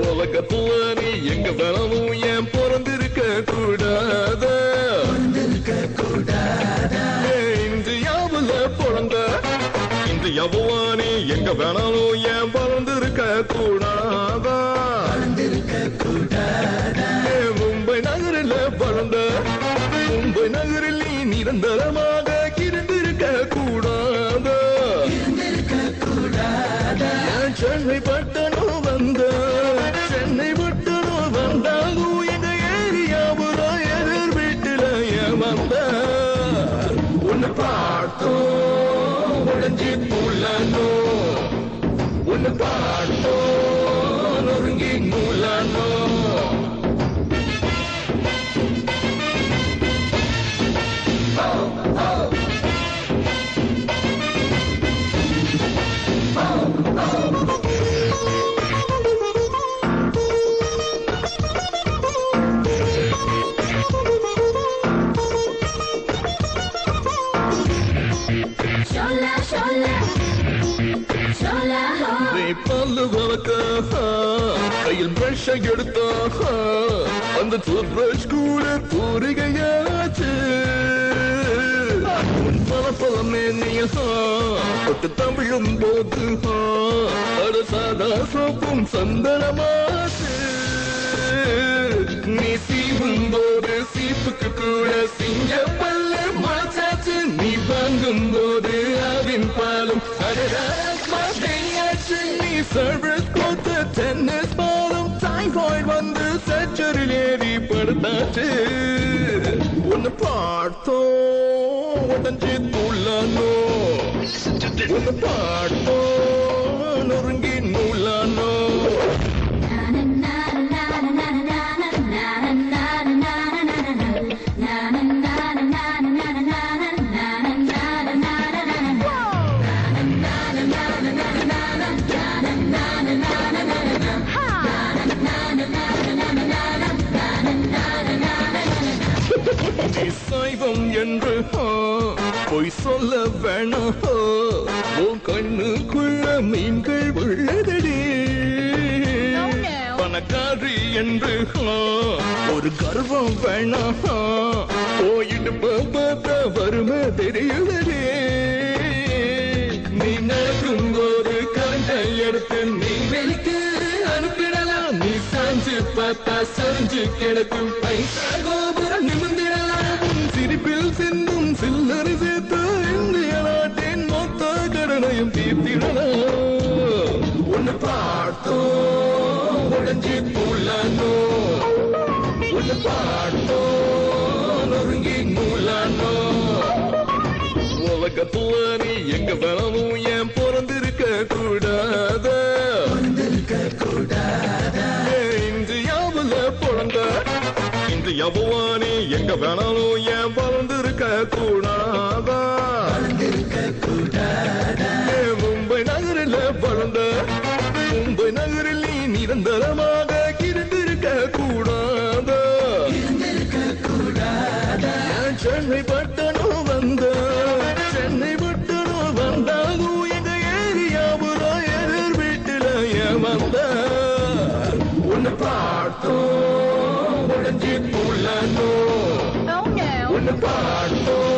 உலகத்துல நீ எங்க வேணாலும் ஏன் பிறந்திருக்க கூடாத இந்தியாவுல பிறந்த இந்தியாவுல நீ எங்க வேணாலும் ஏன் பிறந்திருக்க கூடாதா மும்பை நகரில் பிறந்த மும்பை நகரில் நீ நிரந்தரமாக இருந்திருக்க கூடாத சென்னை பட்டணம் வந்த சென்னை பட்டணம் வந்தாலும் எங்க ஏரியாவுல எதிர் வீட்டுல ஏமாந்த உன்னை பார்த்தோம் உடஞ்சி புள்ளனோ உன்னை பார்த்தோம் நொறுங்கி மூலனோ பல்லு வளர்க்க கையில் பிரஷ் எடுத்தா அந்த டூத் பிரஷ் கூட தூரிகையாச்சு பல பல மேனியில் தொட்டு தமிழும் போது அட சாதா சோப்பும் சந்தனமாச்சு நீ சீவும் போது சீப்புக்கு கூட சிங்க பல்லு மாச்சாச்சு நீ வாங்கும் போது அதன் பாலும் நீ சர்வீஸ் கொடுத்த டென்னிஸ் பாலும் டைபாய்டு வந்து சர்ச்சரில் ஏறி படுத்தாச்சு உன்னை பார்த்தோம் உடஞ்சி துள்ளனோ உன்னை பார்த்தோம் நொறுங்கி நூலானோ சைவம் என்று பொய் சொல்ல வேணாம் உன் கண்ணுக்குள்ள மீன்கள் உள்ளதடி பணக்காரி என்று ஒரு கர்வம் வேணாம் போயிட்டு பார்த்த வறுமை தெரியுதடி நீ நடக்கும் போது கரண்டை எடுத்து நீ வெளிக்கு அனுப்பிடலாம் நீ சாஞ்சு பார்த்தா சாஞ்சு கிடக்கும் பைசா கோபுரம் நிமிந்திடலாம் சிரிப்பில் சிந்தும் சில்லறை சேர்த்து இந்திய நாட்டின் மொத்த கடனையும் தீர்த்திடலாம் உன்னை பார்த்தோம் உடஞ்சி புள்ளனோ உன்னை பார்த்தோம் நொறுங்கி மூலனோ உலகத்துல நீ எங்க வேணாலும் ஏன் பிறந்திருக்க கூடாத இந்தியாவுல பிறந்த இந்தியாவுல நீ எங்க வேணாலும் ஏன் பிறந்திருக்க கூடாதா மும்பை நகரில் பிறந்த மும்பை நகரில் நீ நிரந்தரமாக இருந்திருக்க கூடாத சென்னை பட்டணம் வந்த சென்னை பட்டணம் வந்தாலும் எங்க ஏரியாவுல எதிர் வீட்டுல ஏமாந்த உன்னை பார்த்தோம் உடஞ்சி புள்ளனோ உன்னை பார்த்தோம்